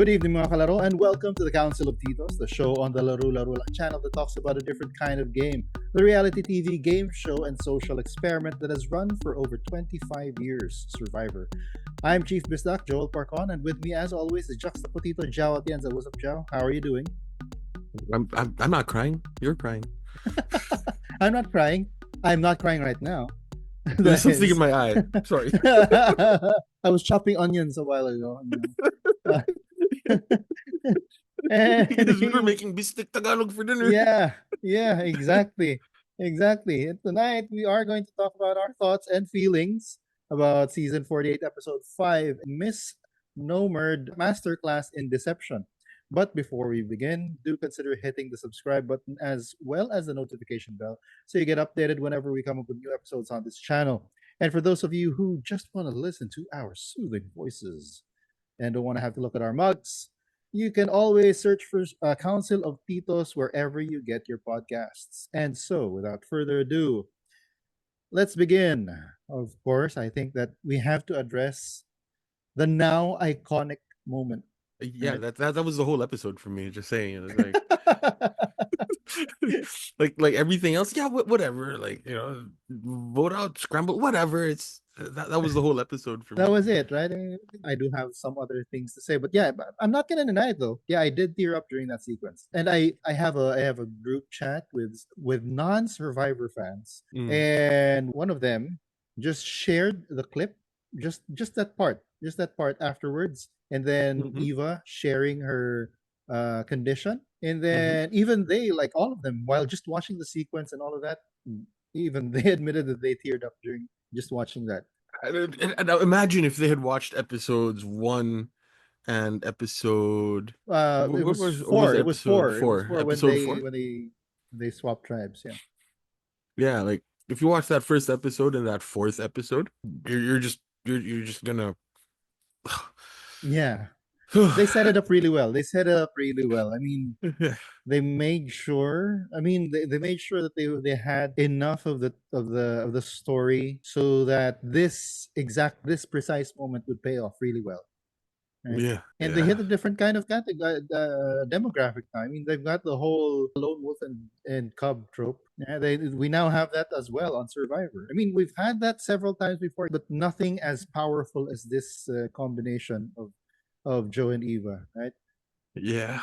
Good evening mga kalaro and welcome to the Council of Titos, the show on the Laro-Laro channel that talks about a different kind of game, the reality TV game show and social experiment that has run for over 25 years, Survivor. I'm Chief Bisdak, Joel Parcon, and with me as always is Juxtapotito Joao Atienza. What's up, Joao? How are you doing? I'm not crying. You're crying. I'm not crying. I'm not crying right now. There's something in my eye. Sorry. I was chopping onions a while ago. Because we were making bistek Tagalog for dinner. Yeah, exactly. Exactly. And tonight we are going to talk about our thoughts and feelings about season 48, episode 5, Misnomered Masterclass in Deception. But before we begin, do consider hitting the subscribe button as well as the notification bell so you get updated whenever we come up with new episodes on this channel. And for those of you who just want to listen to our soothing voices and don't want to have to look at our mugs, you can always search for Council of Titos wherever you get your podcasts. And so, without further ado, let's begin. Of course, I think that we have to address the now iconic moment. Yeah, Right? that was the whole episode for me. Just saying, it was like everything else. Yeah, whatever. Like, vote out, scramble, whatever. It's that was the whole episode for me. That was it, right? I do have some other things to say, but yeah, I'm not gonna deny it though. Yeah, I did tear up during that sequence, and I have a group chat with non-Survivor fans, and one of them just shared the clip, just that part afterwards, and then Eva sharing her condition, and then even they, like all of them, while just watching the sequence and all of that, even they admitted that they teared up during just watching that. And now imagine if they had watched episodes 1 and episode. It was What four. was It was episode four. It was 4? four when Episode 4. they swapped tribes. Yeah. Yeah, like if you watch that first episode and that fourth episode, you're just gonna. Yeah. They set it up really well. I mean, they made sure. I mean, they made sure that they had enough of the story so that this precise moment would pay off really well. Right? Yeah, And they hit a different kind of demographic now. I mean, they've got the whole lone wolf and cub trope. Yeah, we now have that as well on Survivor. I mean, we've had that several times before, but nothing as powerful as this combination of Joe and Eva, right? Yeah.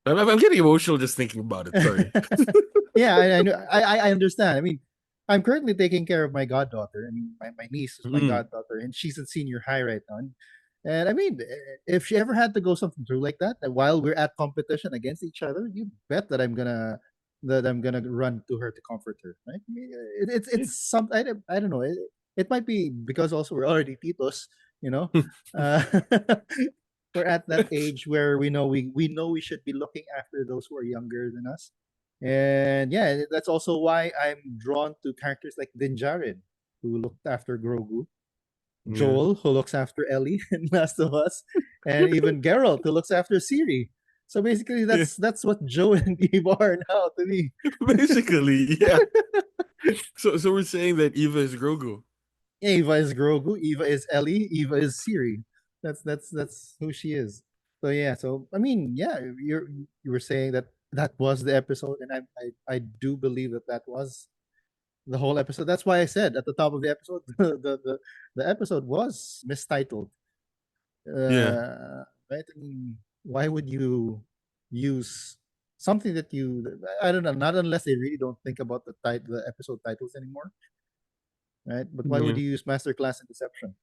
I'm getting emotional just thinking about it. Sorry. Yeah, I know. I understand. I mean, I'm currently taking care of my goddaughter. I mean, my niece is my goddaughter, and she's in senior high right now. And I mean, if she ever had to go something through like that, while we're at competition against each other, you bet that I'm gonna run to her to comfort her. Right? I mean, it's some I don't know. It might be because also we're already titos, you know. We're at that age where we know we should be looking after those who are younger than us. And yeah, that's also why I'm drawn to characters like Dinjarin, who looked after Grogu, Joel, who looks after Ellie in Last of Us, and even Geralt, who looks after Ciri. So basically, that's what Joe and Eve are now to me. Basically, yeah. So we're saying that Eva is Grogu. Eva is Grogu, Eva is Ellie, Eva is Ciri. That's who she is. So yeah, so I mean, yeah, you were saying that was the episode, and I do believe that was the whole episode. That's why I said at the top of the episode, the episode was mistitled. Yeah. Right? I mean, why would you use something that I don't know, not unless they really don't think about the episode titles anymore, right? But why would you use Masterclass in Deception?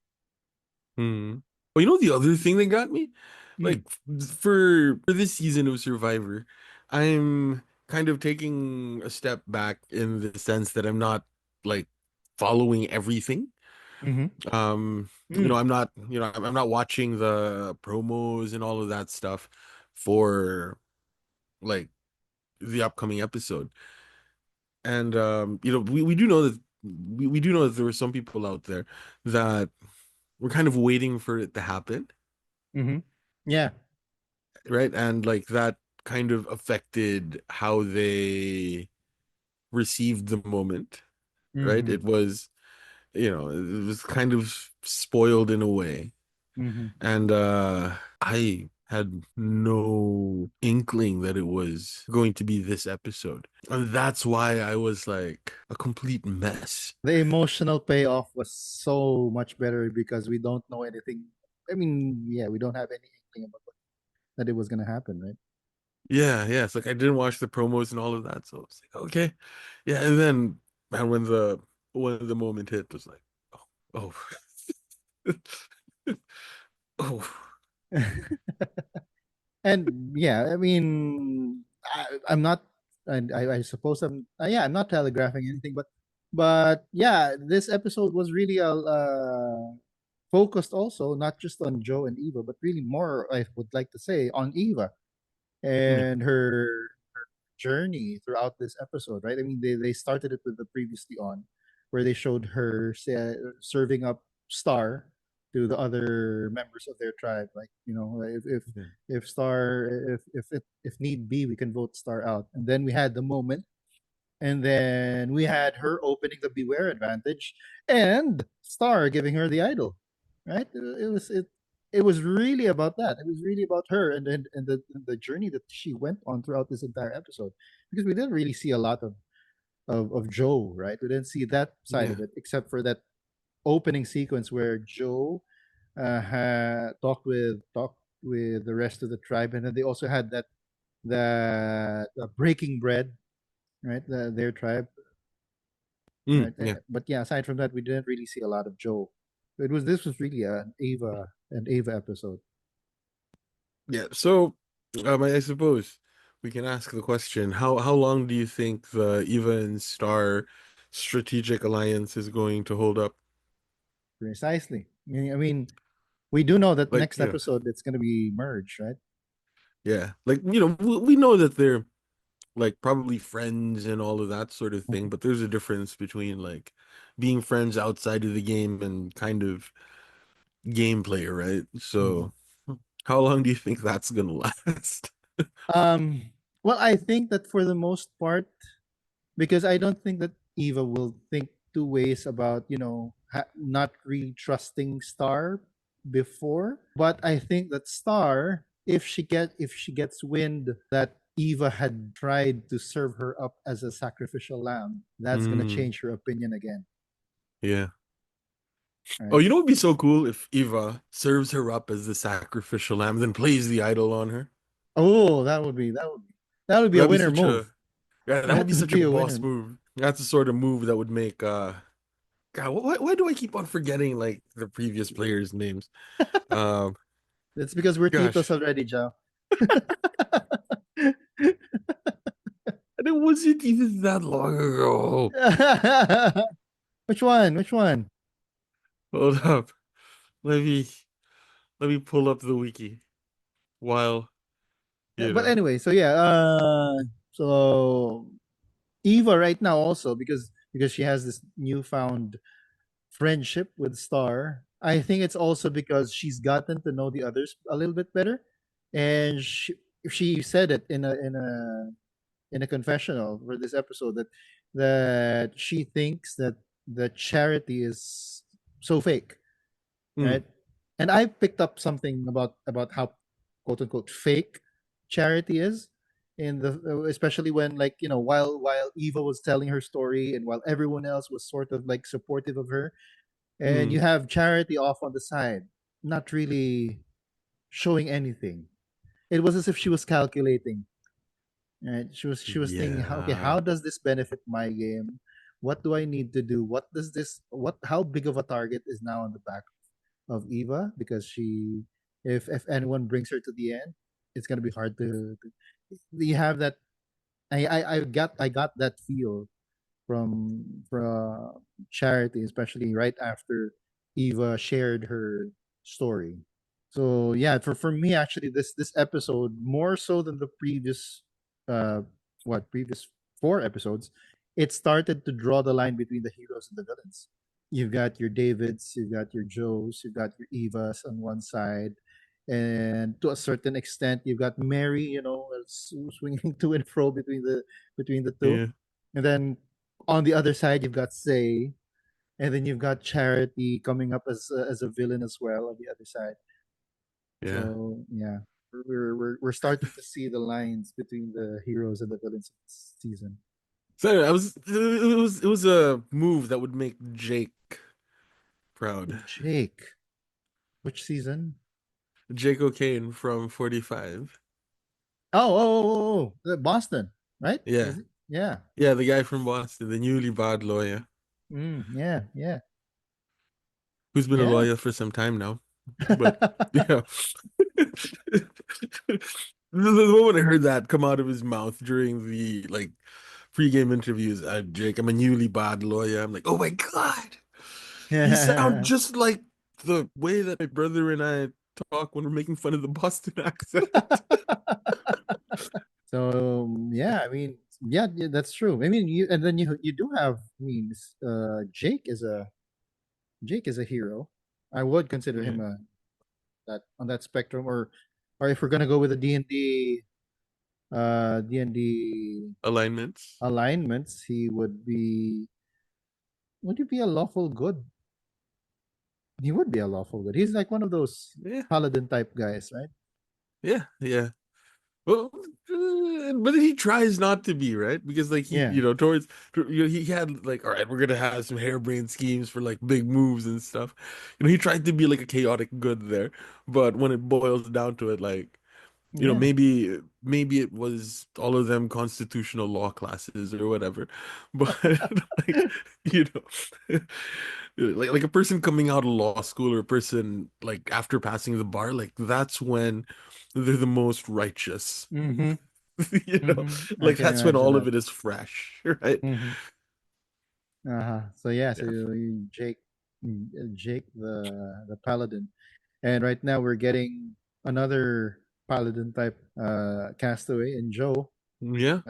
Well, you know the other thing that got me, like for this season of Survivor, I'm kind of taking a step back in the sense that I'm not like following everything. I'm not watching the promos and all of that stuff for like the upcoming episode. And we do know that we do know that there were some people out there that were kind of waiting for it to happen. Yeah. Right. And like that kind of affected how they received the moment. Right. It was kind of spoiled in a way. And I had no inkling that it was going to be this episode. And that's why I was like a complete mess. The emotional payoff was so much better because we don't know anything. I mean, yeah, we don't have any inkling about that it was gonna happen, right? Yeah, yeah. It's like I didn't watch the promos and all of that, so it's like okay, yeah. And then, man, when the moment hit, it was like, oh, oh, oh. And yeah, I mean, I'm not, I suppose yeah, I'm not telegraphing anything, but yeah, this episode was really focused also not just on Joe and Eva, but really more, I would like to say, on Eva Mm, and her journey throughout this episode, right? I mean, they started it with the previously on, where they showed her serving up Star to the other members of their tribe. Like, yeah. if Star, if need be, we can vote Star out. And then we had the moment, and then we had her opening the Beware advantage, and Star giving her the idol. Right? It was really about that. It was really about her and the journey that she went on throughout this entire episode. Because we didn't really see a lot of Joe, right? We didn't see that side Yeah. of it, except for that opening sequence where Joe talked with the rest of the tribe, and then they also had that breaking bread, right? Their tribe, right? Yeah. But yeah, aside from that, we didn't really see a lot of Joe. This was really an Ava episode. Yeah. So, I suppose we can ask the question: how long do you think the Eva and Star strategic alliance is going to hold up? Precisely. I mean, we do know that Like, next episode it's going to be merged, right? yeah, like we know that they're like probably friends and all of that sort of thing, but there's a difference between like being friends outside of the game and kind of gameplay, right? Mhm. So, how long do you think that's gonna last? Um, well, I think that for the most part, because I don't think that Eva will think two ways about not really trusting Star before. But I think that Star, if she gets wind that Eva had tried to serve her up as a sacrificial lamb, that's gonna Mm, change her opinion again, yeah. Oh, right? you know what would be so cool if Eva serves her up as the sacrificial lamb, then plays the idol on her? Oh, that would be a That'd be winner such a move. yeah, that would That be would such a be a boss winner. move. That's the sort of move that would make God, why do I keep on forgetting like the previous players' names? Um, It's because we're Titos gosh, already, Joe. and it wasn't even that long ago. Which one? Which one? Hold up. Let me let me pull up the wiki while you But know. anyway, so yeah, so Eva right now also because she has this newfound friendship with Star. I think it's also because she's gotten to know the others a little bit better, and she said it in a confessional for this episode that she thinks that the charity is so fake, Mm, right? And I picked up something about how quote unquote fake charity is in the especially when like while Eva was telling her story and while everyone else was sort of like supportive of her, and mm, you have charity off on the side, not really showing anything. It was as if she was calculating. Right? She was thinking, okay, yeah. how does this benefit my game? What do I need to do? What how big of a target is now on the back of Eva because if anyone brings her to the end, it's gonna be hard to you have that I got that feel from Charity, especially right after Eva shared her story. So yeah, for me actually this episode more so than the previous uh previous four episodes, it started to draw the line between the heroes and the villains. You've got your Davids, you've got your Joes, you've got your Evas on one side, and to a certain extent, you've got Mary, swinging to and fro between the two, Yeah. and then on the other side, you've got Say, and then you've got Charity coming up as a villain as well on the other side. Yeah. So yeah. We're starting to see the lines between the heroes and the villains of this season. So anyway, it was a move that would make Jake proud. Jake, which season? Jake O'Kane from 45. Boston, right? Yeah. Was it? Yeah. Yeah, the guy from Boston, the newly bad lawyer, Yeah, yeah, who's been a yeah. lawyer for some time now. But yeah. The moment I heard that come out of his mouth during the like pre-game interviews, Jake, I'm a newly bad lawyer. I'm like, oh my God. You sound just like the way that my brother and I talk when we're making fun of the Boston accent. So yeah, I mean, yeah, yeah, that's true. I mean, and then you do have. I mean, Jake is a hero. I would consider Yeah. him a that on that spectrum, or if we're gonna go with the D&D Alignments. alignments, he would be. Would he be a lawful good? He would be a lawful good. He's like one of those Yeah. paladin type guys, right? Yeah. Yeah. Well, but he tries not to be, right? Because like Yeah, he had like, all right, we're gonna have some harebrained schemes for like big moves and stuff. He tried to be like a chaotic good there, but when it boils down to it, like, yeah, maybe it was all of them constitutional law classes or whatever, but like, you know, like a person coming out of law school or a person like after passing the bar, like that's when they're the most righteous. mm-hmm, I Like can that's when imagine all that. of it is fresh, right? Mm-hmm. So yeah, so Yeah. Jake the paladin, and right now we're getting another paladin type castaway in Joe, Yeah.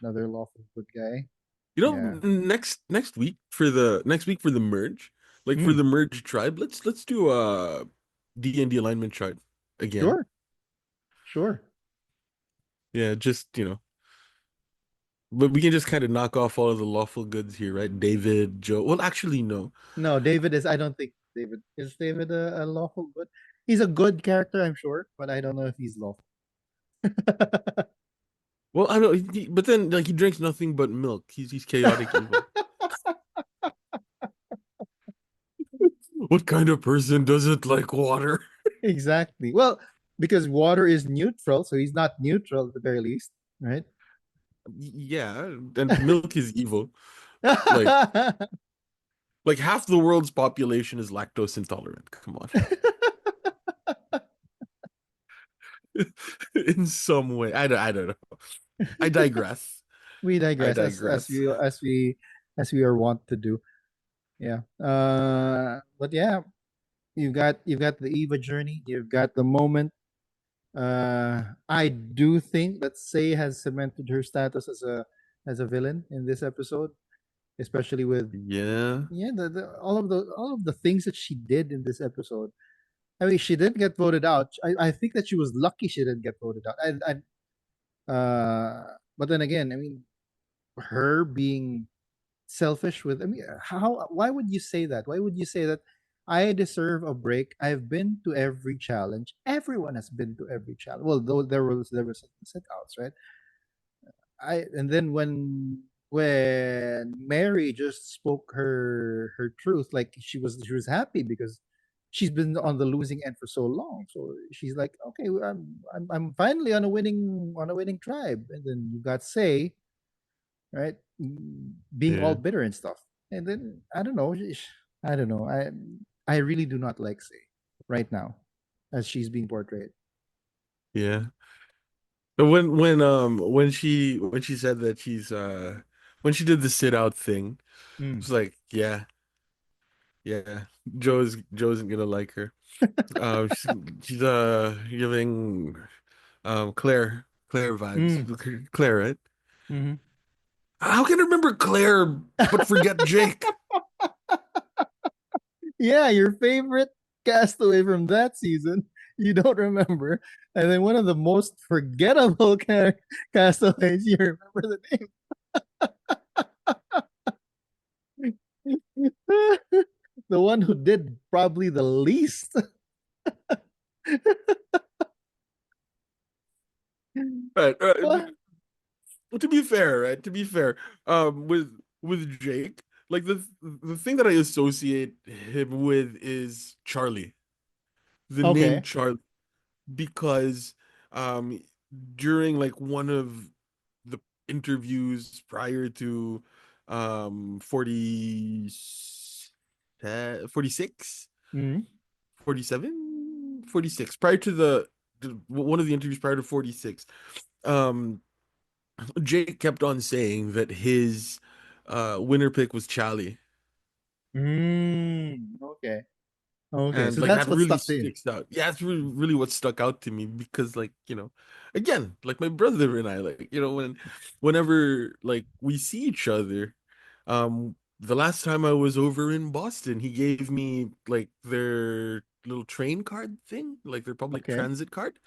another lawful good guy. You know, Yeah. next week for the merge, like for Mm, the merge tribe, let's do a D&D alignment chart again. sure, sure. Yeah, just, but we can just kind of knock off all of the lawful goods here, right? David, Joe. Well, actually, no. No, David is. I don't think David a lawful good. He's a good character, I'm sure, but I don't know if he's lawful. Well, I don't. But then, like, he drinks nothing but milk. He's chaotic evil. What kind of person doesn't like water? Exactly. Well, because water is neutral, so he's not neutral at the very least, right? Yeah, and milk is evil. Like, like half the world's population is lactose intolerant. Come on. In some way. I don't know. I digress. We I digress digress. as we are wont to do. Yeah. But yeah, you've got the Eva journey, you've got the moment. I do think that Say has cemented her status as a villain in this episode, especially with Yeah. yeah, all of the things that she did in this episode. I mean, she didn't get voted out. I think that she was lucky she didn't get voted out. But then again, I mean, her being selfish with, I mean, how why would you say that? Why would you say that I deserve a break? I've been to every challenge. Everyone has been to every challenge. Well, though there was set outs, right? I and then when Mary just spoke her truth, like she was happy because she's been on the losing end for so long. So she's like, okay, well, I'm finally on a winning tribe. And then you got Say, right, being all Yeah. bitter and stuff. And then I don't know, I don't know. I really do not like Say right now as she's being portrayed. Yeah. But when she said that when she did the sit out thing, it Mm. was like, yeah, yeah, Joe's gonna like her. She's giving Claire Mm. vibes. Claire, right? Hmm. How can I remember Claire but forget Jake? Yeah, your favorite castaway from that season, you don't remember. And then one of the most forgettable castaways, you remember the name. The one who did probably the least. Right. What? To be fair, right? To be fair, with Jake, like the thing that I associate him with is Charlie. The name Okay. Charlie, because um during like one of the interviews prior to 46, Mm. 47, 46, prior to one of the interviews prior to 46, um Jake kept on saying that his winner pick was Charlie. Mm. Okay. Okay. And So like that's that what really stuck to you. sticks out. Yeah, that's really what stuck out to me because like, again, like my brother and I, like, whenever like we see each other, the last time I was over in Boston, he gave me like their little train card thing, like their public Okay. transit card.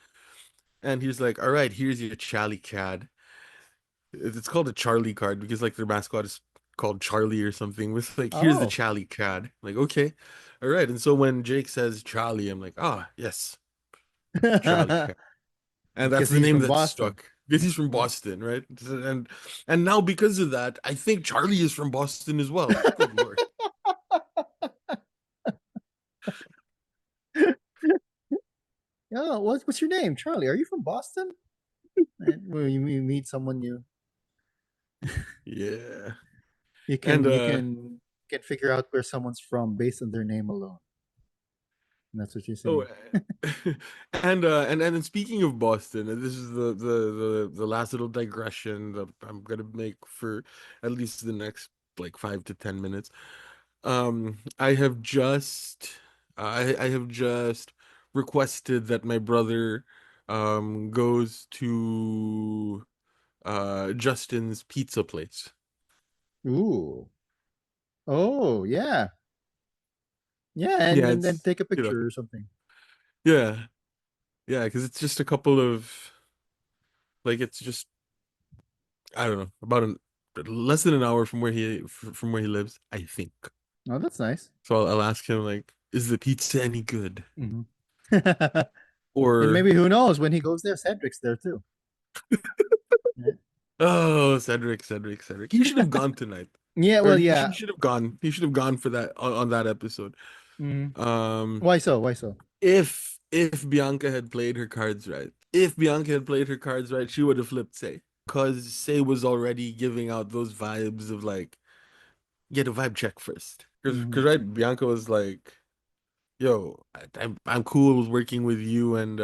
And he's like, "All right, here's your Charlie card." It's called a Charlie card because like their mascot is called Charlie or something. With like, here's the Oh. Charlie card. Like, okay, all right. And so when Jake says Charlie, I'm like, ah, yes, Charlie card. And that's Because the he's name from that Boston. stuck because he's from Right? Boston, right? And now because of that, I think Charlie is from Boston as well. Good Lord. Yeah. What's your name, Charlie? Are you from Boston? And when you meet someone new, Yeah. you And can figure out where someone's from based on their name alone. And that's what you're oh, saying. and then speaking of Boston, and this is the last little digression that I'm gonna make for at least the next like 5 to 10 minutes. I have just I have just requested that my brother goes to Justin's pizza place. Ooh. Oh, yeah. Yeah, Yeah, and then it's take a picture or something. yeah, yeah, because it's just a couple of like it's just I don't know, about less than an hour from where he lives, I think. Oh, that's nice. So I'll ask him like, is the pizza any good? Hmm. And Or maybe who knows when he goes there, Cedric's there too. oh, Cedric. He should have gone tonight. Yeah, Or well, he yeah. should have gone. He should have gone for that on that episode. Mhm. Um, Why so? Why so? if Bianca had played her cards right, if Bianca had played her cards right, she would have flipped Say. Because Say was already giving out those vibes of like, get a vibe check first. Hmm. Because right, Bianca was like, yo, I'm cool with working with you and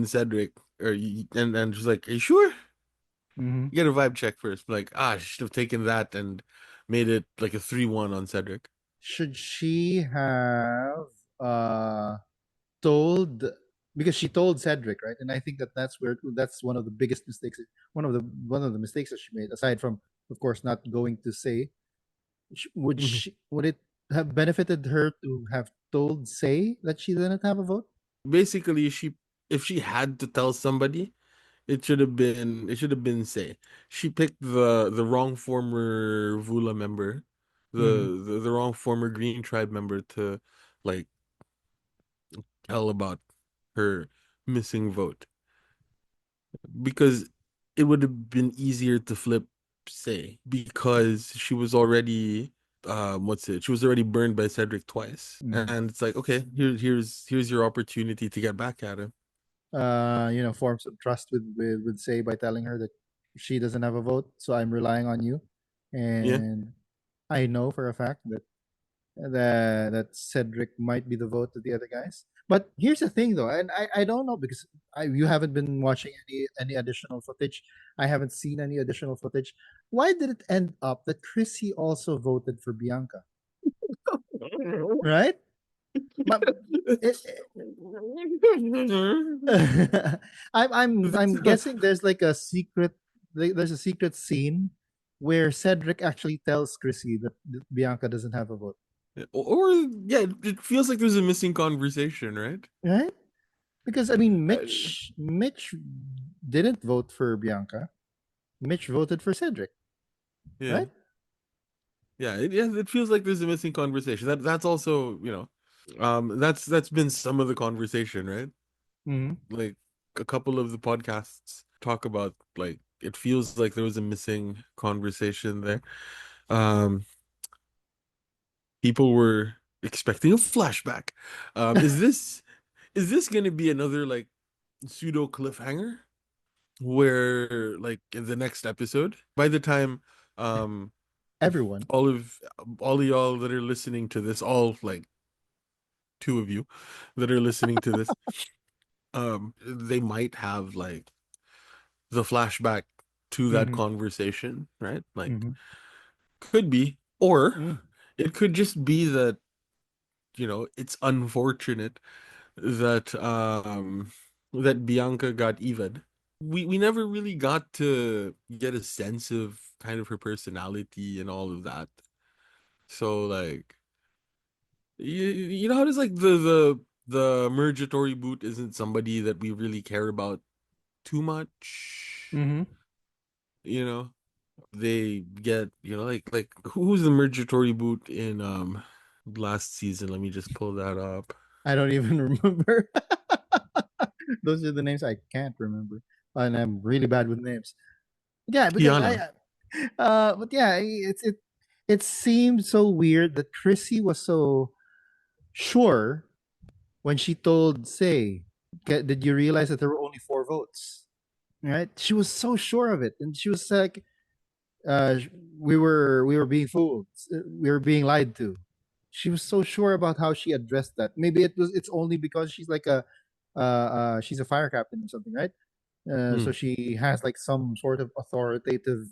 Cedric and she's like, are you sure? Hmm. You get a vibe check first. Like, I should have taken that and made it like a 3-1 on Cedric. Should she have uh told, because she told Cedric, right? And I think that that's one of the biggest mistakes, one of the mistakes that she made, aside from, of course, not going to say. Mhm. Would it have benefited her to have told Say that she didn't have a vote? Basically, if she had to tell somebody, it should have been Say. She picked the wrong former Vula member, Hmm. the wrong former Green Tribe member to like tell about her missing vote because it would have been easier to flip Say because she was already what's it? She was already burned by Cedric twice. Hmm. And it's like, okay, here's your opportunity to get back at him. Form some trust with Say by telling her that she doesn't have a vote, so I'm relying on you, Yeah. and I know for a fact that Cedric might be the vote to the other guys. But here's the thing, though, and I don't know because you haven't been watching any additional footage. I haven't seen any additional footage. Why did it end up that Chrissy also voted for Bianca? Right? Ma- it, I'm guessing there's like a secret, there's a secret scene where Cedric actually tells Chrissy that Bianca doesn't have a vote. Or yeah, it feels like there's a missing conversation, right? Right? Because I mean, Uh, Mitch didn't vote for Bianca. Mitch voted for Cedric, yeah. right? It feels like there's a missing conversation. That's also, that's been some of the conversation, right? Hmm. Like a couple of the podcasts talk about, like it feels like there was a missing conversation there. Um, People were expecting a flashback. Is this going to be another like pseudo cliffhanger where like in the next episode, by the time um Everyone. all of all of y'all that are listening to this, all like two of you that are listening to this, they might have like the flashback to that Mm-hmm. conversation, right? Like Mm-hmm. could be, or Mm. it could just be that, it's unfortunate that that Bianca got even. We never really got to get a sense of kind of her personality and all of that. So like you know how it's like the mergatory boot isn't somebody that we really care about too much, Mm-hmm. you know. They get, like who's the mergatory boot in last season? Let me just pull that up. I don't even remember. Those are the names I can't remember, and I'm really bad with names. Yeah, because Kiana. but yeah, it seemed so weird that Chrissy was so sure when she told Say, "Did you realize that there were only 4 votes?" Right? She was so sure of it, and she was like, uh, "We were being fooled. We were being lied to." She was so sure about how she addressed that. Maybe it's only because she's a fire captain or something, right? So Hmm. she has like some sort of authoritative.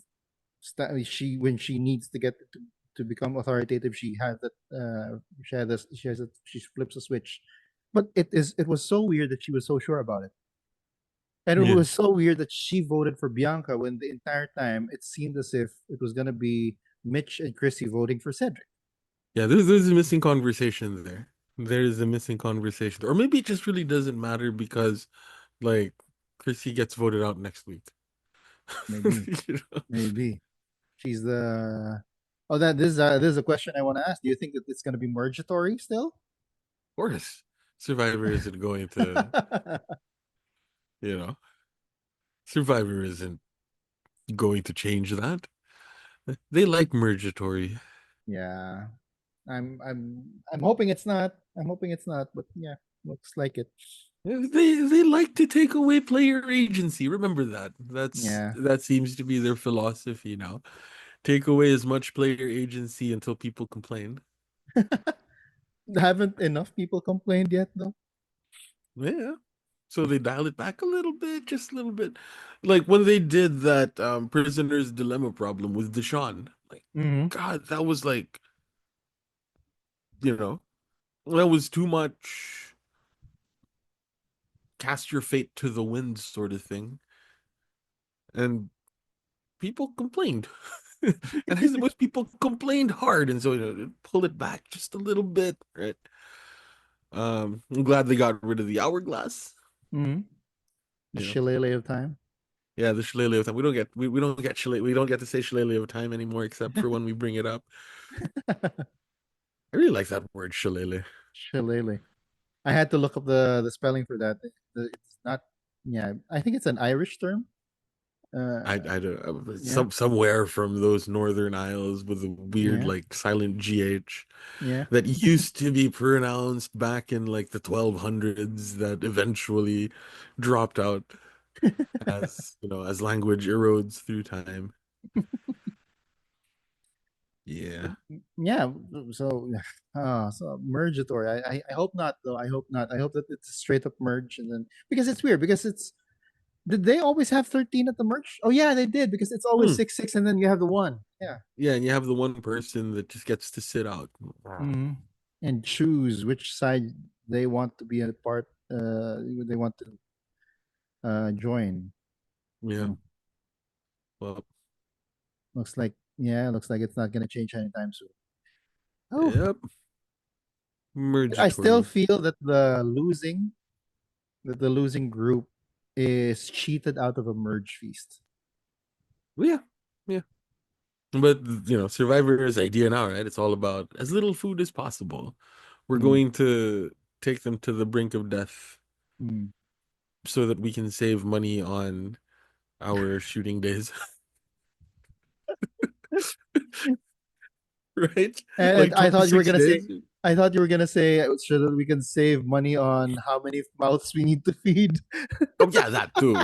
She when she needs to get to become authoritative, she has that. She flips a switch. But it was so weird that she was so sure about it, and it Yeah. was so weird that she voted for Bianca when the entire time it seemed as if it was gonna be Mitch and Chrissy voting for Cedric. Yeah, there's a missing conversation there. There is a missing conversation. Or maybe it just really doesn't matter because like Chrissy gets voted out next week. Maybe, You know? Of maybe she's the. Oh, this is a question I want to ask. Do you think that it's gonna be mergatory still? course. Survivor isn't going to, you know, Survivor isn't going to change that. They like mergatory. Yeah, I'm hoping it's not. I'm hoping it's not, but yeah, looks like it. They like to take away player agency. Remember that. Yeah. That seems to be their philosophy now. Take away as much player agency until people complain. Haven't enough people complained yet, though. Yeah. So they dial it back a little bit, just a little bit. Like when they did that prisoner's dilemma problem with Deshaun. Like, Hmm. God, that was like, you know, that was too much cast your fate to the wind sort of thing. And people complained. And I suppose people complained hard, and so pull it back just a little bit, right? I'm glad they got rid of the hourglass. Hmm. The You know, shillelagh of time. yeah, the shillelagh of time. We don't get we don't get to say shillelagh of time anymore, except for when we bring it up. I really like that word shillelagh. Shillelagh. I had to look up the spelling for that. It's not. Yeah, I think it's an Irish term. I don't Yeah, somewhere from those northern isles with a weird yeah, like silent GH yeah. that used to be pronounced back in like the 1200s that eventually dropped out as as language erodes through time. Yeah. Yeah. So, so mergatory. I hope not though. I hope not. I hope that it's a straight up merge, and then because it's weird because it's did they always have 13 at the merge? Oh yeah, they did because it's always Hmm. 6-6 and then you have the one. Yeah. Yeah, and you have the one person that just gets to sit out. Hmm. And choose which side they want to be a part. They want to join. Yeah. So Well, looks like it's not gonna change anytime soon. Oh, yep. I still Mergatory. feel that the losing group is cheated out of a merge feast. Yeah. Yeah. But Survivor's idea now, right? It's all about as little food as possible. We're Mm, going to take them to the brink of death. mm. so that we can save money on our shooting days, right? And Like I thought you were 26 gonna say, days. I thought you were gonna say so that we can save money on how many mouths we need to feed. Oh yeah, that too.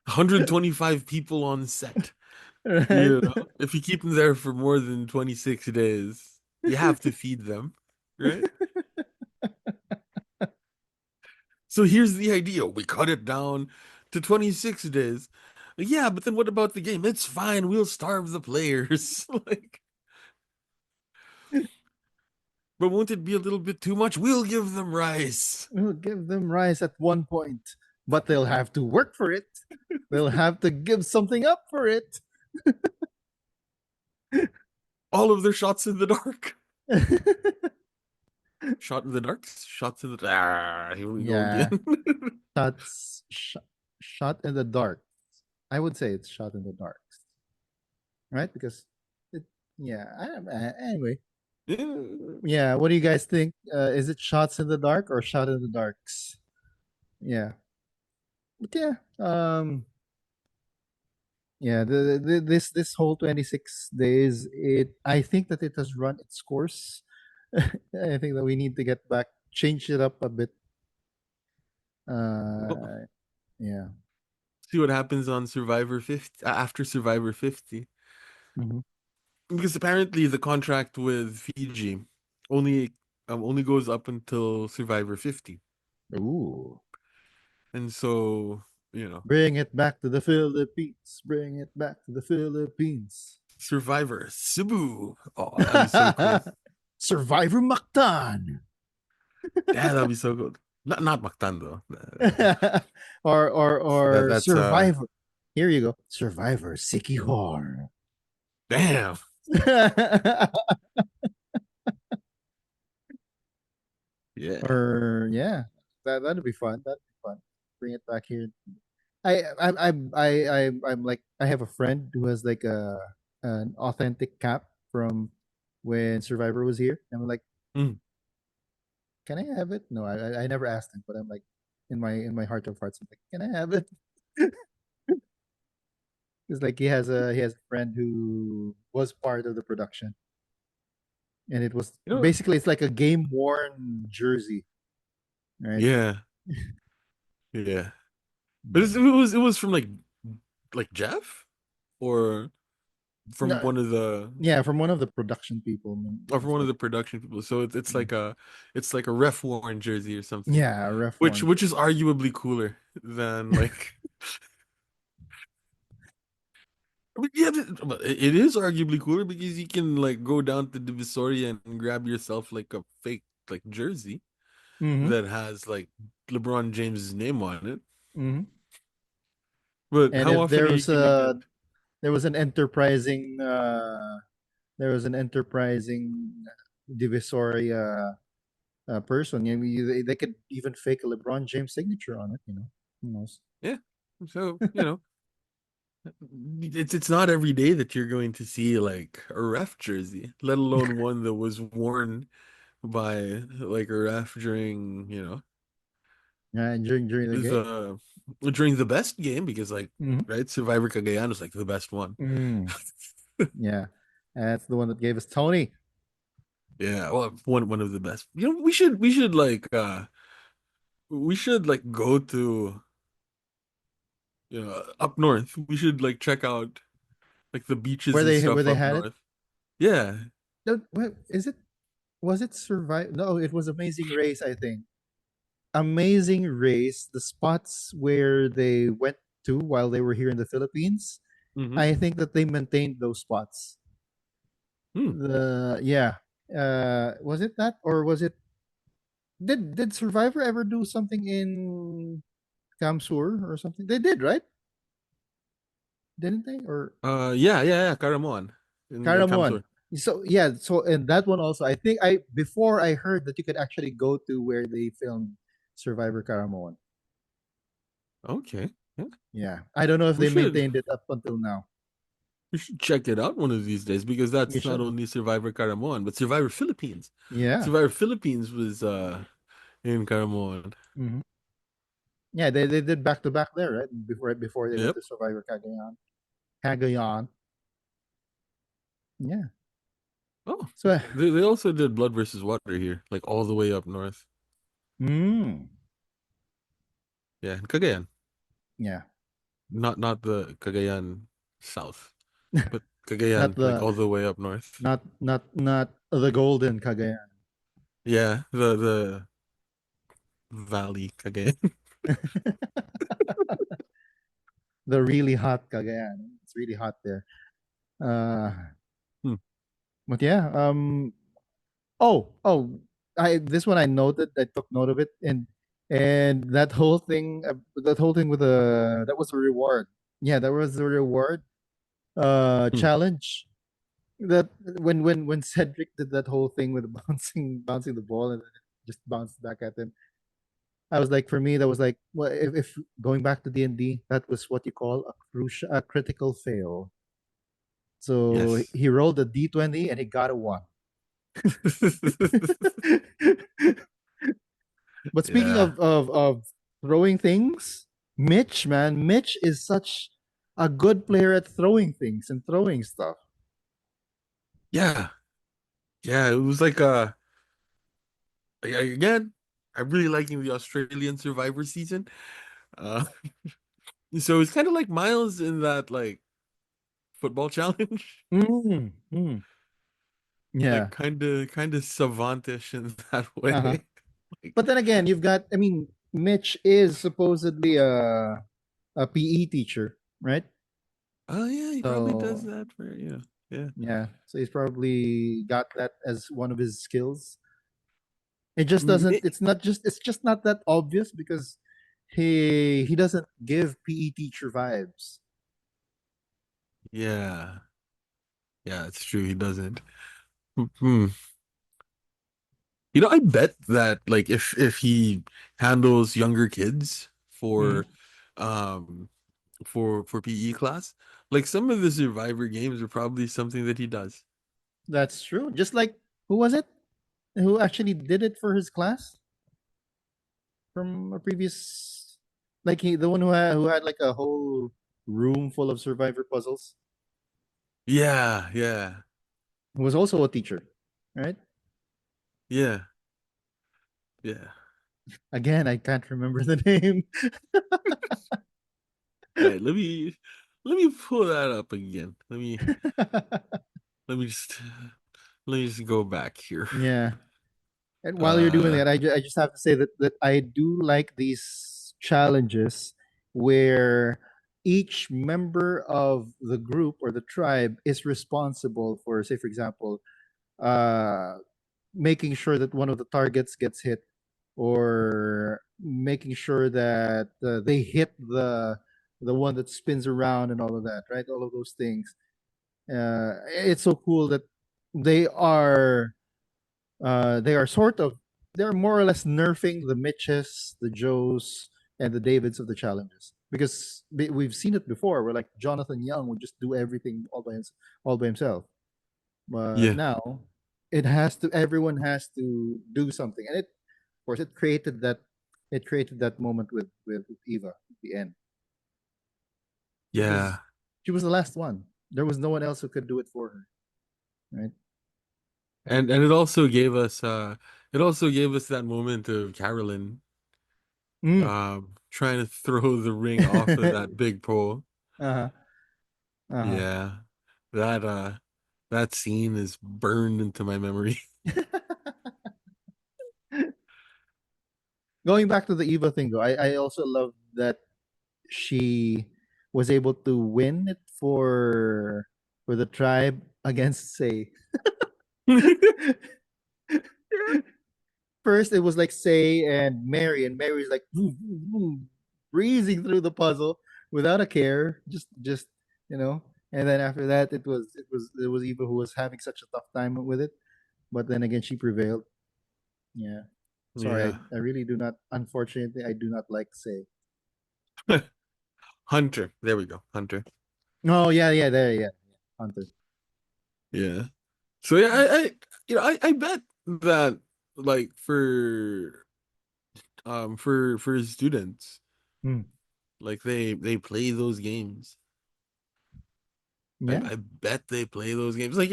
125 people on set. Right? You know, if you keep them there for more than 26 days, you have to feed them, right? So here's the idea. We cut it down to 26 days. Yeah, but then what about the game? It's fine. We'll starve the players. Like, but won't it be a little bit too much? We'll give them rice. We'll give them rice at one point, but they'll have to work for it. They'll have to give something up for it. All of their shots in the dark. Shot in the dark. Shots in the here we go Yeah, again. shots, shot in the dark. I would say it's shot in the dark, right? Because it, yeah. Anyway, Yeah. yeah. What do you guys think? Is it shots in the dark or shot in the darks? Yeah, but yeah. Yeah. This whole 26 days, I think that it has run its course. I think that we need to get back, change it up a bit. Well, Uh, yeah. see what happens on Survivor 50 after Survivor 50. Mhm. Because apparently the contract with Fiji only only goes up until Survivor 50. Ooh. And so, you know, Bring it back to the Philippines. Bring it back to the Philippines. Survivor Cebu. Oh, that'd be so cool. Survivor Mactan. Yeah, that'd be so good. Not Mactan though. Or That's Survivor. Here you go. Survivor Sikihor. damn. Yeah. Or yeah, that'd be fun. That'd be fun. Bring it back here. I'm like I have a friend who has like a an authentic cap from when Survivor was here. I'm like, Mm. can I have it? No, I never asked him, but I'm like in my heart of hearts, I'm like, can I have it? It's like he has a friend who was part of the production, and it was You know, basically it's like a game worn jersey, right? yeah. Yeah. But Yeah. it was from like Jeff or from No, one of the yeah, from one of the production people. or from That's one of what. the production people. So Mm. it's like a ref worn jersey or something. Yeah, ref one. Which is arguably cooler than like I mean, yeah, but it is arguably cooler because you can like go down to Divisoria and grab yourself like a fake like jersey Hmm. that has like LeBron James's name on it. Hmm. But And how if often are you gonna get there was an enterprising there was an enterprising divisoria person. I mean, they could even fake a LeBron James signature on it. You know, who knows? yeah. So, you know, it's not every day that you're going to see like a ref jersey, let alone one that was worn by like a ref during, you know, During the game. the during the best game because like Hmm. right, Survivor Cagayan is like the best one. Mm, yeah, that's the one that gave us Tony. Yeah, well, one of the best. You know, we should like go to you know up north. We should like check out like the beaches and Where stuff they up had it. north. Yeah. No, is it? Was it Survive? No, it was Amazing Race. I think Amazing Race. The spots where they went to while they were here in the Philippines. Mm-hmm. I think that they maintained those spots. Hmm. The yeah. Was it that or was it did Survivor ever do something in Kamsur or something? They did, right? Didn't they? Or Yeah, Karamon in Karamon. Kamsur. So yeah, so and that one also, I think I before I heard that you could actually go to where they filmed Survivor Karamon. Okay. Yeah. Yeah, I don't know if We they should maintained it up until now. we should check it out one of these days because You that's not should. only Survivor Karamon, but Survivor Philippines. Yeah. Survivor Philippines was in Karamon. Hmm. Yeah, they did back to back there, right? Before they went Yep. to Survivor Cagayan. Cagayan. Yeah. Oh, So, they also did Blood versus Water here, like all the way up north. mm, Yeah, in Cagayan. yeah. Not the Cagayan South, but not Cagayan, like the all the way up north. not the golden Cagayan. Yeah, the Valley Cagayan. The really hot Cagayan. It's really hot there. Uh, Hmm. but yeah. Oh. I this one I noted. I took note of it, and that whole thing with the that was a reward. Yeah, that was the reward. Hmm. Challenge that when Cedric did that whole thing with bouncing the ball and then it just bounced back at him. I was like, for me, that was like, well, if going back to D&D, that was what you call a critical fail. So Yes. he rolled a D20 and he got a one. But speaking Yeah. of throwing things, Mitch, man, Mitch is such a good player at throwing things and throwing stuff. Yeah. Yeah. It was like again, I'm really liking the Australian Survivor season. Uh, so it's kind of like Miles in that like football challenge, Mm. like Yeah. kind of savantish in that Uh-huh. way. Like, But then again, you've got, I mean, Mitch is supposedly a PE teacher, right? oh yeah, he probably does So that for yeah, yeah. yeah, so he's probably got that as one of his skills. It just doesn't. Mi- It's not just. It's just not that obvious because he doesn't give PE teacher vibes. Yeah, yeah, it's true. He doesn't. Hmm. You know, I bet that like if he handles younger kids Mhm. um for PE class, like some of the Survivor games are probably something that he does. That's true. Just like who was it? Who actually did it for his class from a previous? Like the one who had like a whole room full of Survivor puzzles. Yeah, yeah, Who was also a teacher, right? yeah, yeah. Again, I can't remember the name. All right, let me pull that up again. Let me just let me just go back here. Yeah. And while you're doing Uh, that, I just have to say that I do like these challenges where each member of the group or the tribe is responsible for, say, for example, uh, making sure that one of the targets gets hit, or making sure that they hit the one that spins around and all of that, right? All of those things. It's so cool that they are they are sort of they're more or less nerfing the Mitches, the Joes, and the Davids of the challenges because we've seen it before. Where like Jonathan Young would just do everything all by himself, but yeah, now it has to. Everyone has to do something, and of course, it created that moment with Eva at the end because yeah. she was the last one. There was no one else who could do it for her, right? And it also gave us that moment of Carolyn Mm. trying to throw the ring off of that big pole. Uh-huh. Uh-huh. Yeah. That that scene is burned into my memory. Going back to the Eva thing though, I also love that she was able to win it for the tribe against Say. First it was like Say and Mary's like boom, boom, boom, breezing through the puzzle without a care, just you know. And then after that it was Eva who was having such a tough time with it. But then again she prevailed. Yeah. Sorry, Yeah. I really do not unfortunately I do not like Say. Hunter. There we go. Hunter. Oh yeah, there, yeah. Hunter. Yeah. So yeah, I bet that like for students. Hmm. Like they play those games. Yeah. I bet they play those games. Like,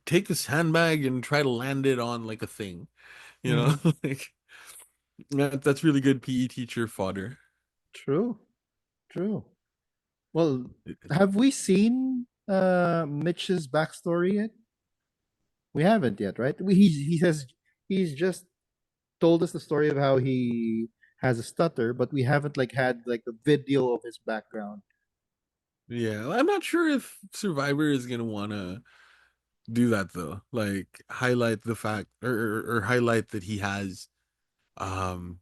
take a sandbag and try to land it on like a thing. You know, Hmm. like that's really good PE teacher fodder. True. True. Well, have we seen Mitch's backstory yet? We haven't yet, right? He's just told us the story of how he has a stutter, but we haven't like had like a video of his background. Yeah, I'm not sure if Survivor is gonna wanna do that though. Like highlight the fact or highlight that he has um,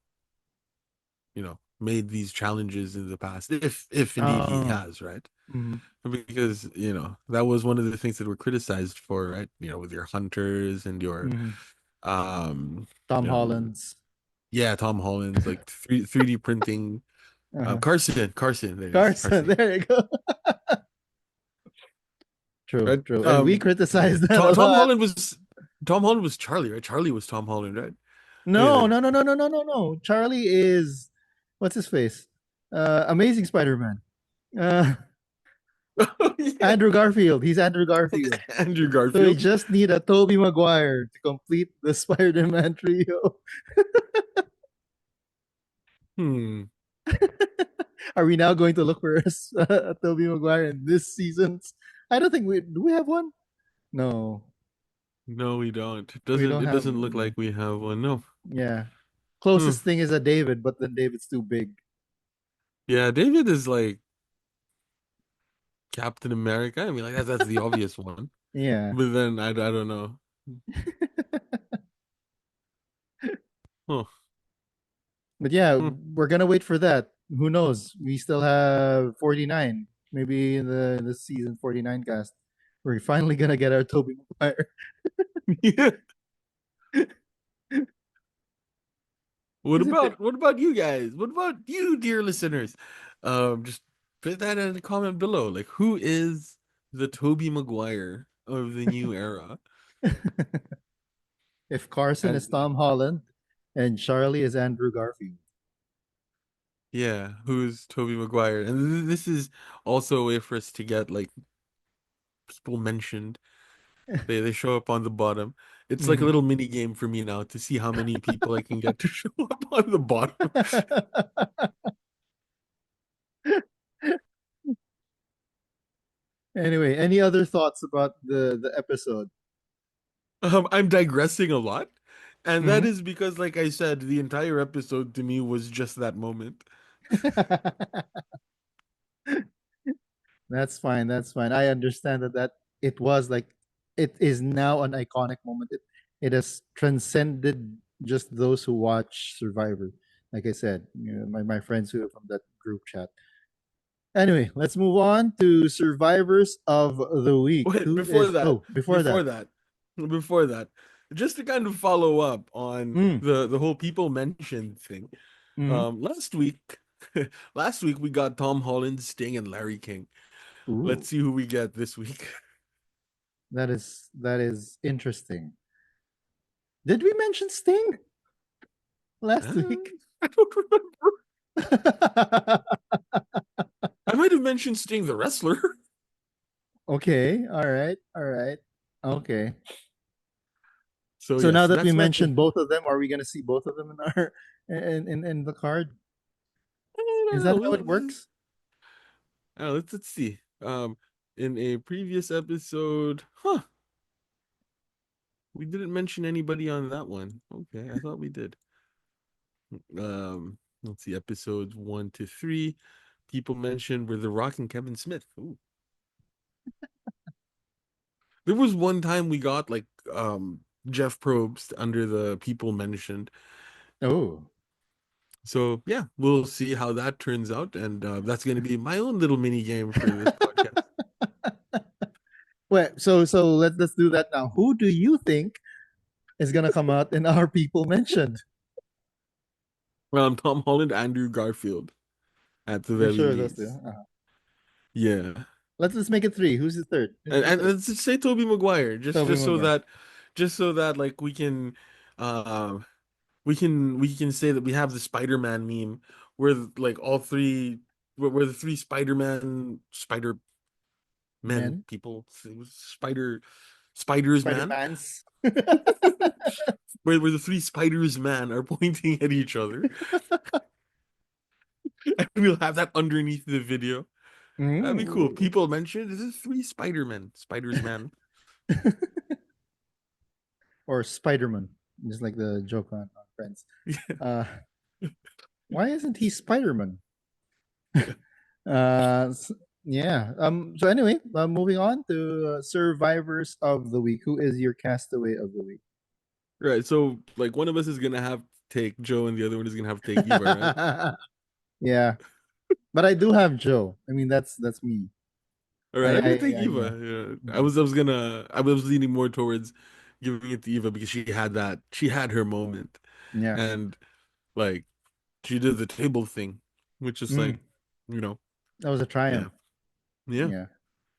made these challenges in the past. If indeed he Oh. has, right? Hmm. Because, that was one of the things that were criticized for, right? With your hunters and your Hmm. um, Tom um Holland's. yeah, Tom Holland's like 3D printing. Uh-huh. Carson, there it is, Carson, Carson. there you go. True, Right? true. And we criticized that a Tom lot. Holland was Charlie, right? Charlie was Tom Holland, right? No, Yeah. no, no, no, no, no, no, no. Charlie is what's his face? Amazing Spider-Man. Uh, Oh, yeah. Andrew Garfield. He's Andrew Garfield. Andrew So we Garfield. just need a Tobey Maguire to complete the Spider-Man trio. Hmm. Are we now going to look for a Tobey Maguire in this season's? I don't think we do. We have one? No, No, we don't. It we doesn't don't it have. doesn't look like we have one. No. Yeah, Hmm. closest thing is a David, but then David's too big. Yeah, David is like Captain America. I mean, like that's the obvious one. Yeah. But then I don't know. Huh. But yeah, Hmm. we're gonna wait for that. Who knows? We still have 49. Maybe in the season 49 cast, we're finally gonna get our Toby Maguire. Yeah. Is it there? What about you guys? What about you, dear listeners? Just put that in the comment below. Like, who is the Toby Maguire of the new era? If Carson is And Tom Holland and Charlie is Andrew Garfield. yeah, who's Toby Maguire? And this is also a way for us to get like people mentioned. They show up on the bottom. It's like a Mhm. little mini game for me now to see how many people I can get to show up on the bottom. Anyway, any other thoughts about the episode? I'm digressing a lot, and that Mhm. is because, like I said, the entire episode to me was just that moment. That's fine. That's fine. I understand that it was like it is now an iconic moment. It has transcended just those who watch Survivor. Like I said, my friends who are from that group chat. Anyway, let's move on to survivors of the week. Wait, Who is before before that? that, before that, just to kind of follow up on Mm, the whole people mentioned thing. mm. Last week, last week we got Tom Holland, Sting, and Larry King. Let's Ooh, see who we get this week. that is interesting. Did we mention Sting last week? I don't remember. I might have mentioned Sting the wrestler. Okay, all right, all right. Okay. So So now yes, that we next match. mentioned both of them, are we going to see both of them in our in the card? I Is don't that know. how it works? Let's see. In a previous episode, huh? We didn't mention anybody on that one. Okay, I thought we did. Let's see. Episodes 1 to 3. People mentioned were The Rock and Kevin Smith. Ooh. There was one time we got like Jeff Probst under the people mentioned. Oh. So yeah, we'll see how that turns out, and that's going to be my own little mini game for this podcast. Wait, so let's do that now. Who do you think is gonna come out in our people mentioned? Tom Holland, Andrew Garfield, at the You're very sure those two? least. Uh-huh. Yeah, Let's make it three. Who's the third? Who's the and third? let's just say Toby Maguire, Toby Maguire. just so that like uh we can say that we have the Spider-Man meme where like all three, where the three Spider men Men, people, spiders Spider man, Mans. where the three spiders man are pointing at each other, and we'll have that underneath the video. That'd be cool. Mm. People mentioned this is three Spider-Men, Spiders man. Or Spider-Man, just like the joke on Friends. Uh, why isn't he Spider-Man? Uh, s- yeah. So anyway, moving on to survivors of the week. Who is your castaway of the week? Right. So like one of us is gonna have to take Joe and the other one is gonna have to take Eva, right? Yeah, but I do have Joe. I mean, that's me. All right, I'm gonna take Yeah. Eva. Yeah. Mhm. I was leaning more towards giving it to Eva because she had her moment. Yeah. And like she did the table thing, which is like, Mm, you know, that was a yeah. triumph. Yeah. Yeah.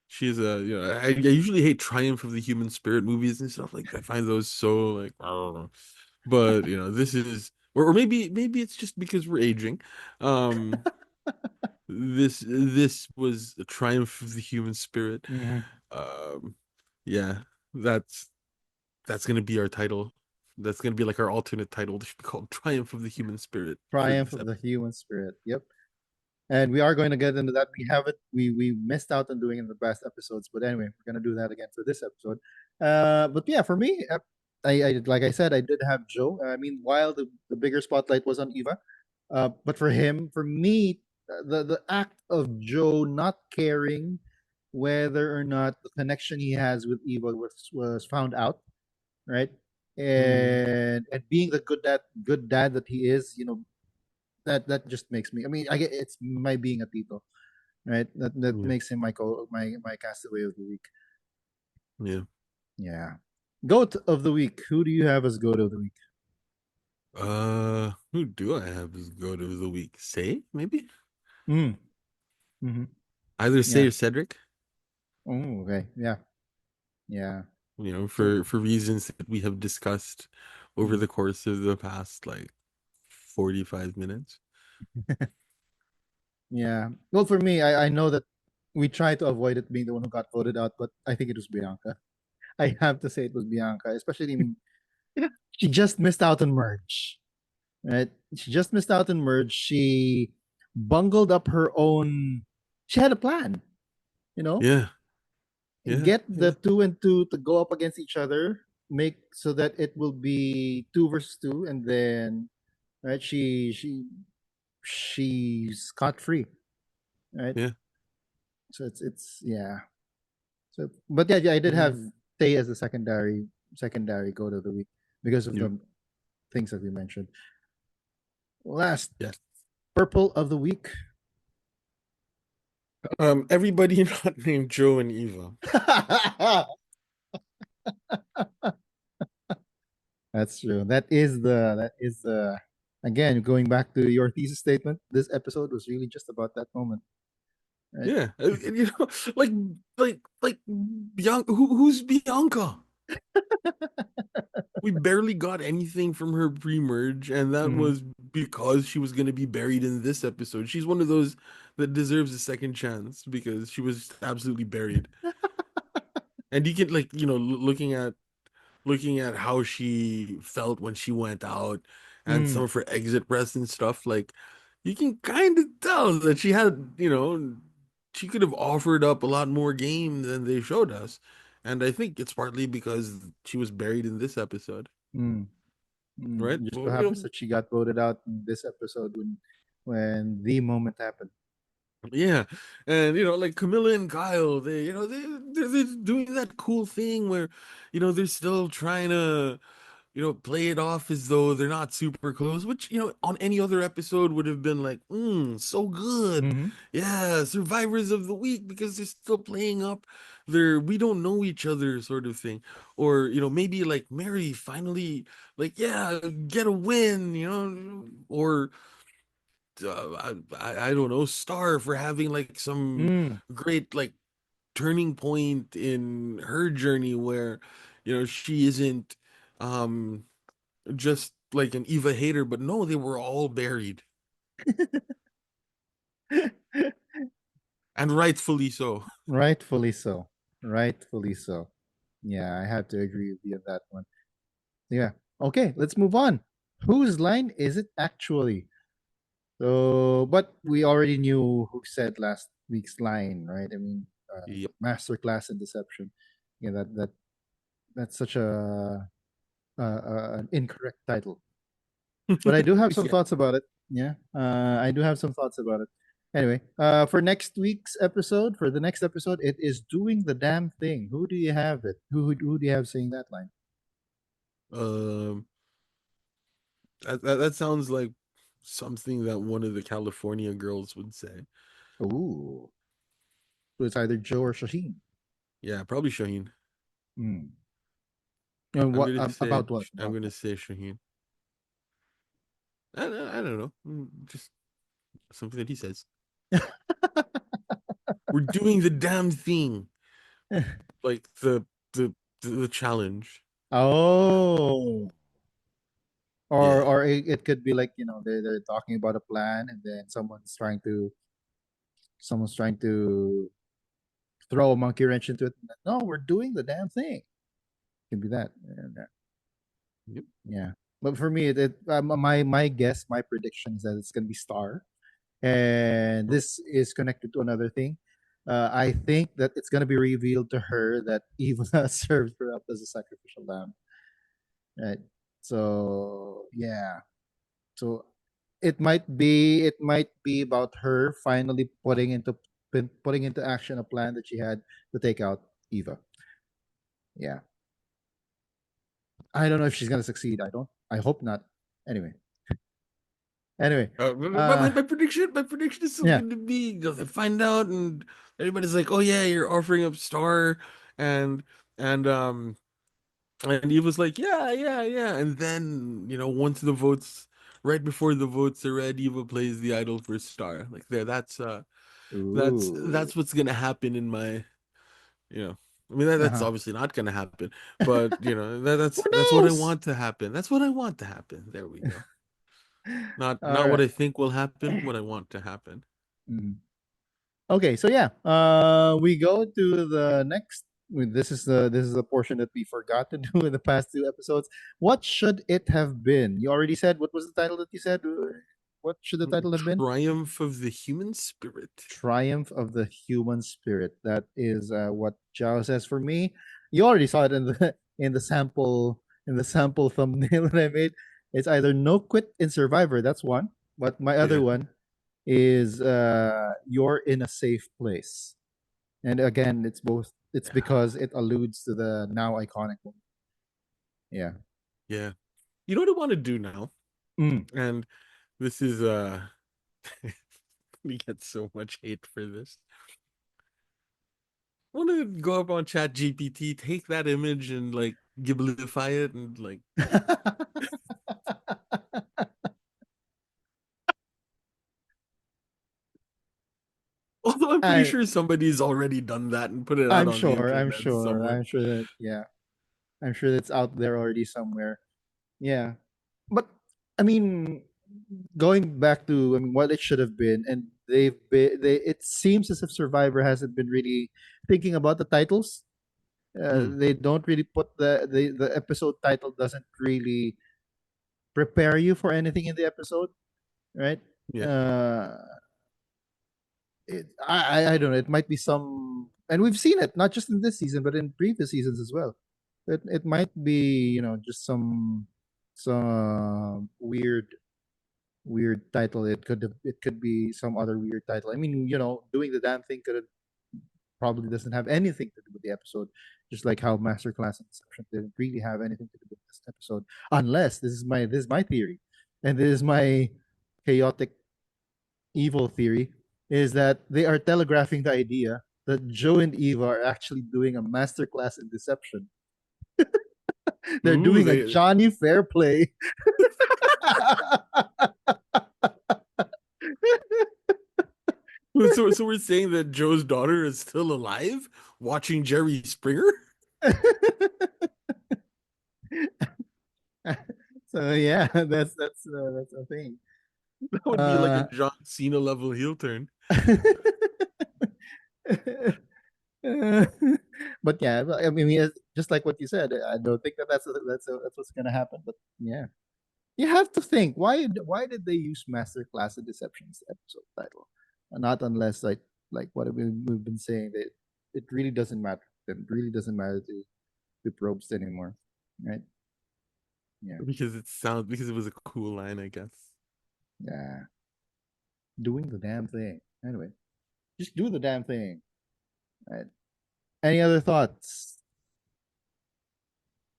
She's a, you know, I usually hate Triumph of the Human Spirit movies and stuff like that. I find those so like, I don't know. But you know, this is, or maybe it's just because we're aging. Um, this was a triumph of the human spirit. Hmm. Um, yeah, that's that's gonna be our title. That's gonna be like our alternate title. It should be called Triumph of the Human Spirit for Triumph this of the episode. human spirit. Yep. And we are going to get into that. We have it. We missed out on doing it in the past episodes, but anyway, we're going to do that again for this episode. But yeah, for me, I like I said, I did have Joe. I mean, while the bigger spotlight was on Eva, but for me, the act of Joe not caring whether or not the connection he has with Eva was found out, right? Mm, And being the good dad that he is, that just makes me. I mean, I get it's my being a Tito, right? That yeah, makes him my castaway of the week. yeah. Yeah. Goat of the week. Who do you have as goat of the week? Who do I have as goat of the week? Say maybe Mm. Hmm. either Say Yeah. or Cedric. Oh, okay. Yeah. Yeah. You know, So. for reasons that we have discussed over Mm. the course of the past like 45 minutes. Yeah. Well, for me, I know that we tried to avoid it being the one who got voted out, but I think it was Bianca. I have to say it was Bianca, especially, I mean, she just missed out on merge, right? She just missed out on merge. She bungled up her own. She had a plan, you know, Yeah, yeah, get the yeah, two and two to go up against each other, make so that it will be two versus two, and then right, she's scot free, right? yeah. So it's yeah. So but yeah, I did Yeah. have Tay as a secondary go to the week because of Yep. the things that we mentioned. Last Yes. purple of the week. Everybody not named Joe and Eva. That's true. That is the again going back to your thesis statement. This episode was really just about that moment, right? Yeah, and, you know, like Bianca. Who's Bianca? We barely got anything from her pre-merge, and that Mhm. was because she was going to be buried in this episode. She's one of those that deserves a second chance because she was absolutely buried. And you can like, you know, looking at how she felt when she went out and some Mm. of her exit press and stuff, like you can kind of tell that she had, you know, she could have offered up a lot more game than they showed us. And I think it's partly because she was buried in this episode, Mm. Mm. right? It just so Well, you happens know, that she got voted out in this episode when the moment happened. yeah. And you know, like Camilla and Kyle, they, you know, they're doing that cool thing where, you know, they're still trying to, you know, play it off as though they're not super close, which, you know, on any other episode would have been like, so good. Hmm. Yeah, survivors of the week because they're still playing up their we don't know each other sort of thing. Or, you know, maybe like Mary finally, like, yeah, get a win, you know, or I don't know, Star for having like some Mm. great like turning point in her journey where, you know, she isn't um just like an Eva hater, but no, they were all buried. And rightfully so. Rightfully so. Rightfully so. Yeah, I have to agree with you on that one. Yeah. Okay, let's move on. Whose line is it actually? So, but we already knew who said last week's line, right? I mean, Yep. masterclass in deception. Yeah, that's such an incorrect title. But I do have some Yeah. thoughts about it. Yeah, I do have some thoughts about it. Anyway, for next week's episode, for the next episode, it is doing the damn thing. Who do you have it? Who do you have saying that line? Um, that sounds like something that one of the California girls would say. Ooh, so it's either Joe or Shaheen. Yeah, probably Shaheen. Hmm. And what about what I'm about gonna say Shaheen. I don't know. Just something that he says. what? We're doing the damn thing. Like the the challenge. Oh, or Yeah. it could be like they're talking about a plan, and then someone's trying to throw a monkey wrench into it. No, we're doing the damn thing. It can be that. And, Yep. yeah, but for me, my guess, my prediction is that it's gonna be Star, and Oh, this is connected to another thing. I think that it's gonna be revealed to her that Eva served her up as a sacrificial lamb. Right. So yeah. So it might be about her finally putting into action a plan that she had to take out Eva. Yeah. I don't know if she's gonna succeed. I hope not. Anyway. Anyway. Uh my prediction is still yeah. going to be, they find out and everybody's like, oh yeah, you're offering up Star, and and um and he was like, yeah, yeah, yeah, and then once the votes, right before the votes are read, Eva plays the idol for Star. Like there, Ooh. that's what's gonna happen in my, you know. I mean that's Uh-huh. obviously not gonna happen, but Who that's what I knows? want to happen. That's what I want to happen. There we go. All Not what right. I think will happen, what I want to happen. Mhm. Okay, so yeah, we go to the next. This is the portion that we forgot to do in the past two episodes. What should it have been? You already said what was the title that you said. What should the title have been? Triumph of the human spirit. Triumph of the human spirit. That is what Zhao says for me. You already saw it in the in the sample thumbnail that I made. It's either no quit in Survivor. That's one. But my other Yeah, one is you're in a safe place. And again, it's both. It's yeah, because it alludes to the now iconic one. Yeah. yeah. You know what I want to do now? Mm. And this is we get so much hate for this. I want to go up on Chat GPT, take that image and like giblify it and like, although I'm pretty I sure somebody's already done that and put it out I'm on the sure. I'm internet sure. somewhere. I'm sure that yeah. I'm sure that's out there already somewhere. Yeah. But I mean, going back to what it should have been, and it seems as if Survivor hasn't been really thinking about the titles. Mm, They don't really put the episode title doesn't really prepare you for anything in the episode, right? yeah, Uh, I don't know. It might be some, and we've seen it not just in this season, but in previous seasons as well. It might be just some weird title. It could be some other weird title. I mean, doing the damn thing could probably doesn't have anything to do with the episode. Just like how Masterclass and Deception didn't really have anything to do with this episode, unless this is my theory, and this is my chaotic evil theory, is that they are telegraphing the idea that Joe and Eva are actually doing a masterclass in deception. They're ooh, doing a they. Johnny Fairplay. So we're saying that Joe's daughter is still alive, watching Jerry Springer. So yeah, that's a thing. That would be like a Uh, John Cena level heel turn. but yeah, I mean, just like what you said, I don't think that that's what's gonna happen. But yeah, you have to think why did they use Masterclass in Deception's episode title? Not unless like what we've been saying that it really doesn't matter. It really doesn't matter to probes anymore, right? Yeah, Because it was a cool line, I guess. yeah, doing the damn thing. Anyway, just do the damn thing. Right. Any other thoughts?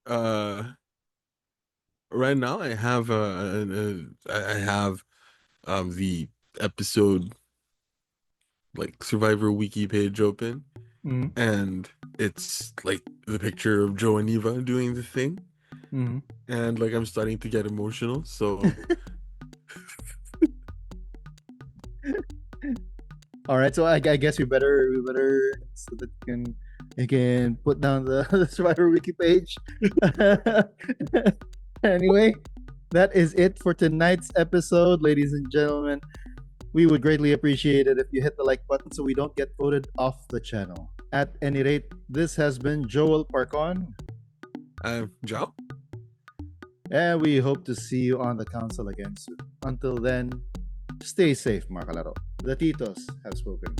Uh, right now I have I have the episode like Survivor Wiki page open, Mm-hmm. and it's like the picture of Joe and Eva doing the thing, Mm-hmm. and like I'm starting to get emotional. So All right, so I guess we better so that you can put down the Survivor Wiki page. Anyway, that is it for tonight's episode, ladies and gentlemen. We would greatly appreciate it if you hit the like button so we don't get voted off the channel. At any rate, this has been Joel Parcon, Joe. and we hope to see you on the council again soon. Until then, stay safe, mga kalaro. The Titos have spoken.